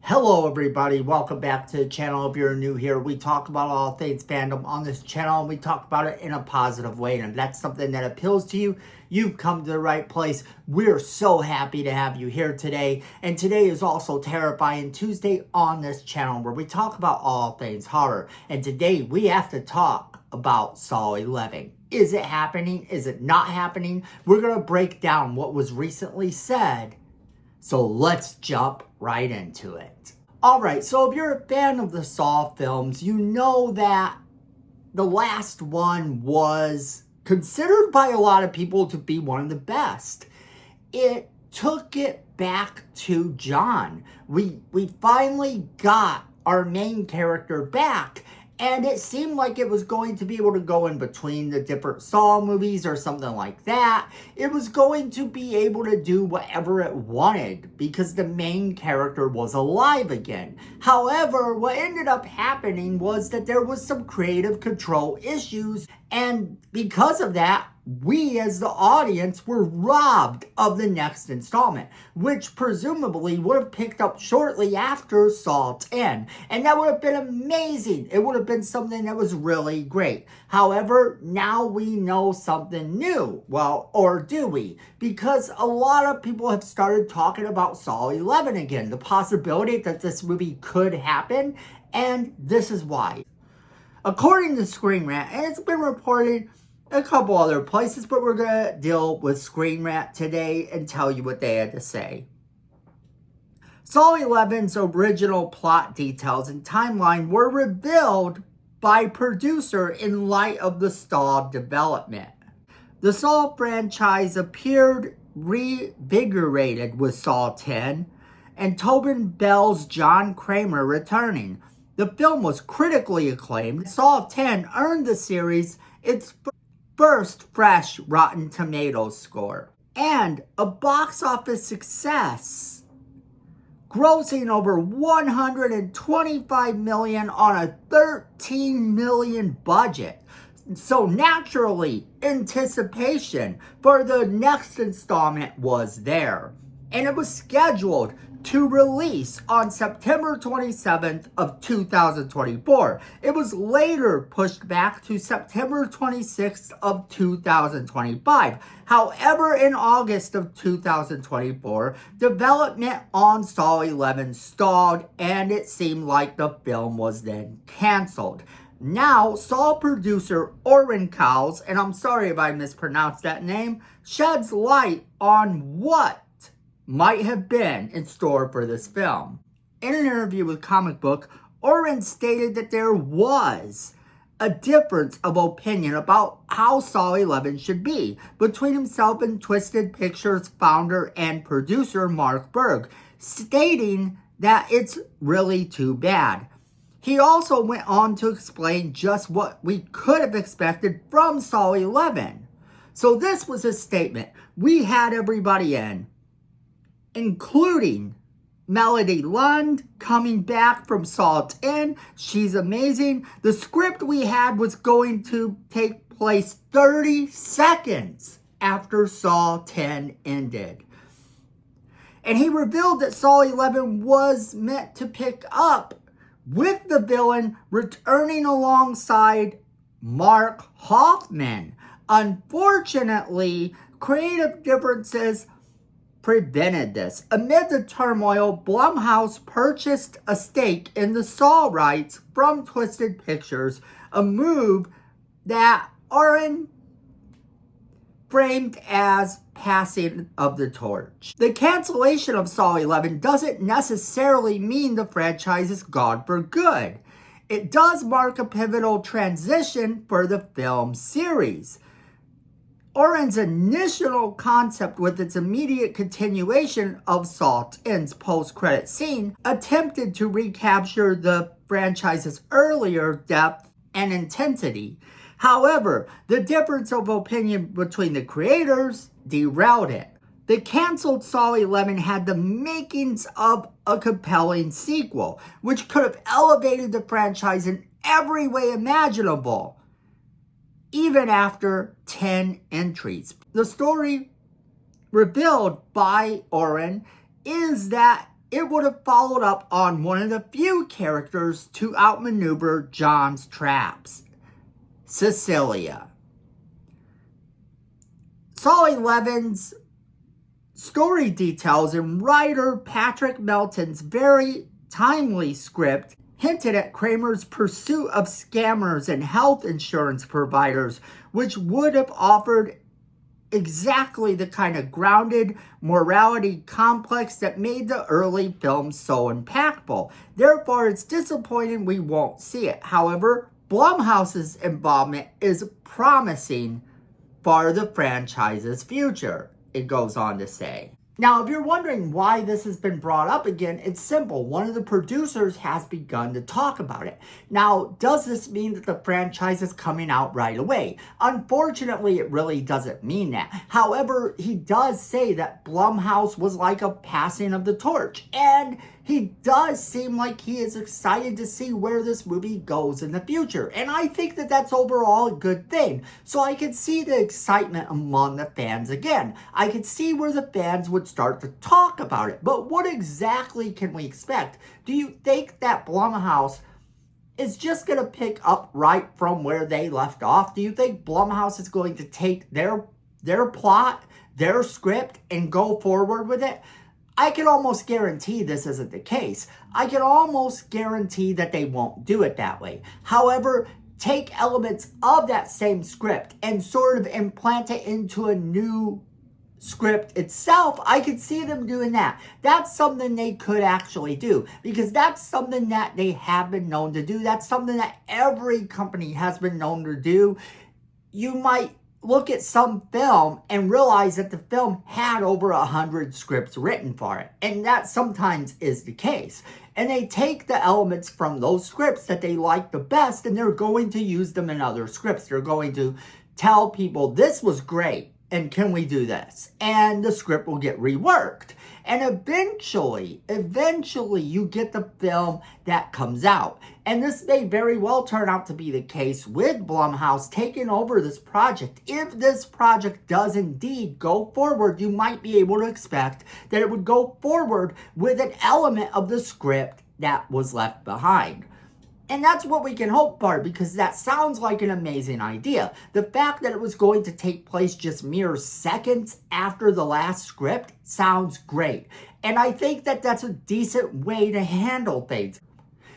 Hello everybody, welcome back to the channel. If you're new here, we talk about all things fandom on this channel, and we talk about it in a positive way. And if that's something that appeals to you, you've come to the right place. We're so happy to have you here today. And today is also Terrifying Tuesday on this channel, where we talk about all things horror. And today we have to talk about Saw 11. Is it happening? Is it not happening? We're going to break down what was recently said. So let's jump right into it. Alright, so if you're a fan of the Saw films, you know that the last one was considered by a lot of people to be one of the best. It took it back to John. We finally got our main character back. And it seemed like it was going to be able to go in between the different Saw movies or something like that. It was going to be able to do whatever it wanted because the main character was alive again. However, what ended up happening was that there was some creative control issues, and because of that, we as the audience were robbed of the next installment, which presumably would have picked up shortly after Saw 10. And that would have been amazing. It would have been something that was really great. However, now we know something new. Well, or do we? Because a lot of people have started talking about Saw 11 again. The possibility that this movie could happen. And this is why. According to Screen Rant, and it's been reported a couple other places, but we're going to deal with Screen Rant today and tell you what they had to say. Saw 11's original plot details and timeline were revealed by producer in light of the Saw development. The Saw franchise appeared reinvigorated with Saw 10 and Tobin Bell's John Kramer returning. The film was critically acclaimed. Saw 10 earned the series its first fresh Rotten Tomatoes score and a box office success, grossing over $125 million on a $13 million budget. So naturally, anticipation for the next installment was there, and it was scheduled to release on September 27th of 2024. It was later pushed back to September 26th of 2025. However, in August of 2024, development on Saw 11 stalled, and it seemed like the film was then canceled. Now, Saw producer Orrin Cowles, and I'm sorry if I mispronounced that name, sheds light on what might have been in store for this film. In an interview with Comic Book, Orrin stated that there was a difference of opinion about how Saw 11 should be between himself and Twisted Pictures founder and producer Mark Berg, stating that it's really too bad. He also went on to explain just what we could have expected from Saw 11. So this was his statement. We had everybody in, including Melody Lund coming back from Saw 10. She's amazing. The script we had was going to take place 30 seconds after Saw 10 ended. And he revealed that Saw 11 was meant to pick up with the villain returning alongside Mark Hoffman. Unfortunately, creative differences prevented this. Amid the turmoil, Blumhouse purchased a stake in the Saw rights from Twisted Pictures, a move that Orrin framed as passing of the torch. The cancellation of Saw 11 doesn't necessarily mean the franchise is gone for good. It does mark a pivotal transition for the film series. Orrin's initial concept with its immediate continuation of Saw 10's post-credit scene attempted to recapture the franchise's earlier depth and intensity. However, the difference of opinion between the creators derailed it. The canceled Saw 11 had the makings of a compelling sequel, which could have elevated the franchise in every way imaginable, even after 10 entries. The story revealed by Orrin is that it would have followed up on one of the few characters to outmaneuver John's traps, Cecilia. Saw XI's story details and writer Patrick Melton's very timely script hinted at Kramer's pursuit of scammers and health insurance providers, which would have offered exactly the kind of grounded morality complex that made the early films so impactful. Therefore, it's disappointing we won't see it. However, Blumhouse's involvement is promising for the franchise's future, it goes on to say. Now, if you're wondering why this has been brought up again, it's simple. One of the producers has begun to talk about it. Now, does this mean that the franchise is coming out right away? Unfortunately, it really doesn't mean that. However, he does say that Blumhouse was like a passing of the torch, and he does seem like he is excited to see where this movie goes in the future. And I think that that's overall a good thing. So I could see the excitement among the fans again. I could see where the fans would start to talk about it. But what exactly can we expect? Do you think that Blumhouse is just going to pick up right from where they left off? Do you think Blumhouse is going to take their plot, their script, and go forward with it? I can almost guarantee this isn't the case. I can almost guarantee that they won't do it that way. However, take elements of that same script and sort of implant it into a new script itself. I could see them doing that. That's something they could actually do, because that's something that they have been known to do. That's something that every company has been known to do. You might look at some film and realize that the film had over 100 scripts written for it. And that sometimes is the case. And they take the elements from those scripts that they like the best, and they're going to use them in other scripts. They're going to tell people, this was great, and can we do this? And the script will get reworked. And eventually you get the film that comes out. And this may very well turn out to be the case with Blumhouse taking over this project. If this project does indeed go forward, you might be able to expect that it would go forward with an element of the script that was left behind. And that's what we can hope for, because that sounds like an amazing idea. The fact that it was going to take place just mere seconds after the last script sounds great. And I think that that's a decent way to handle things.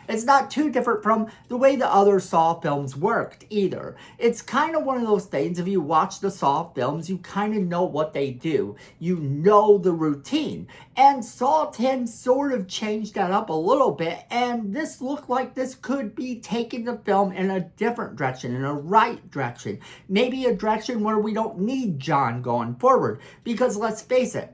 It's not too different from the way the other Saw films worked either. It's kind of one of those things, if you watch the Saw films, you kind of know what they do. You know the routine. And Saw 10 sort of changed that up a little bit, and this looked like this could be taking the film in a different direction, in a right direction. Maybe a direction where we don't need John going forward. Because let's face it,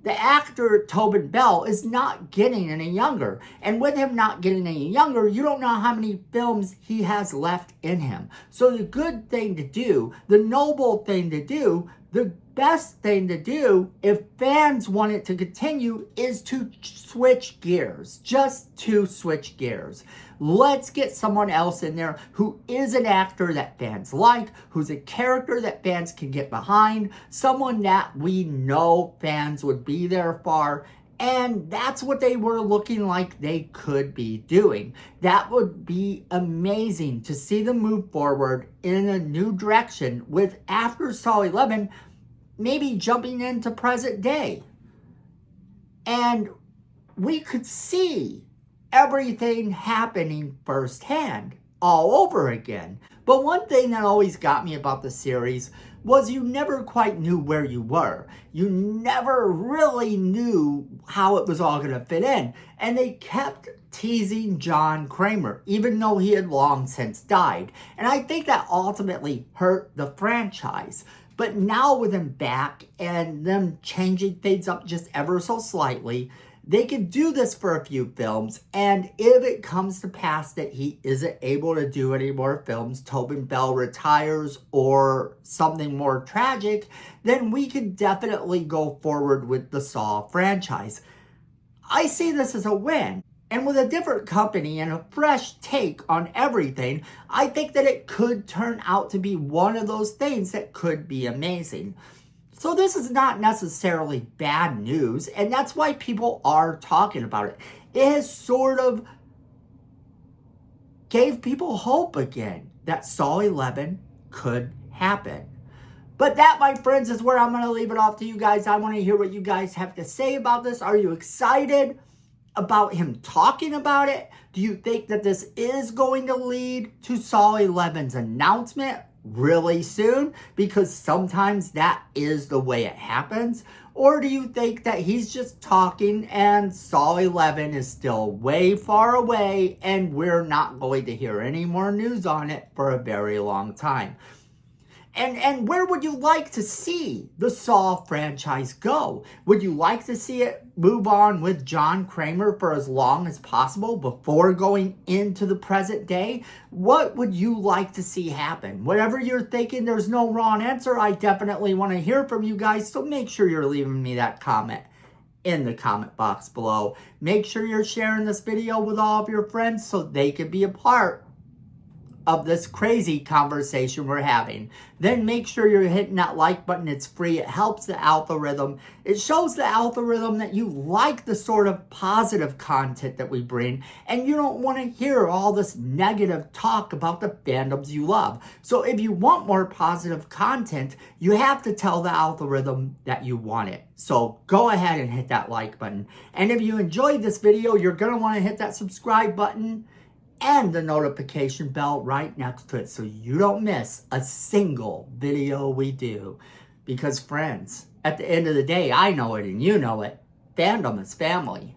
the actor Tobin Bell is not getting any younger. And with him not getting any younger, you don't know how many films he has left in him. So the good thing to do, the noble thing to do, the best thing to do, if fans want it to continue, is to switch gears. Just to switch gears. Let's get someone else in there who is an actor that fans like, who's a character that fans can get behind, someone that we know fans would be there for. And that's what they were looking like they could be doing. That would be amazing to see them move forward in a new direction with, after Saw 11, maybe jumping into present day. And we could see everything happening firsthand all over again. But one thing that always got me about the series was you never quite knew where you were. You never really knew how it was all going to fit in. And they kept teasing John Kramer, even though he had long since died. And I think that ultimately hurt the franchise. But now with him back and them changing things up just ever so slightly, they could do this for a few films, and if it comes to pass that he isn't able to do any more films, Tobin Bell retires or something more tragic, then we could definitely go forward with the Saw franchise. I see this as a win. And with a different company and a fresh take on everything, I think that it could turn out to be one of those things that could be amazing. So this is not necessarily bad news, and that's why people are talking about it. It has sort of gave people hope again that Saul 11 could happen. But that, my friends, is where I'm going to leave it off to you guys. I want to hear what you guys have to say about this. Are you excited about him talking about it? Do you think that this is going to lead to Saul 11's announcement really soon? Because sometimes that is the way it happens. Or do you think that he's just talking and Saul 11 is still way far away and we're not going to hear any more news on it for a very long time? And where would you like to see the Saul franchise go? Would you like to see it move on with John Kramer for as long as possible before going into the present day? What would you like to see happen? Whatever you're thinking, there's no wrong answer. I definitely want to hear from you guys, so make sure you're leaving me that comment in the comment box below. Make sure you're sharing this video with all of your friends so they can be a part of this crazy conversation we're having. Then make sure you're hitting that like button. It's free. It helps the algorithm. It shows the algorithm that you like the sort of positive content that we bring and you don't want to hear all this negative talk about the fandoms you love. So if you want more positive content, you have to tell the algorithm that you want it. So go ahead and hit that like button. And if you enjoyed this video, you're going to want to hit that subscribe button and the notification bell right next to it so you don't miss a single video we do. Because friends, at the end of the day, I know it and you know it, fandom is family.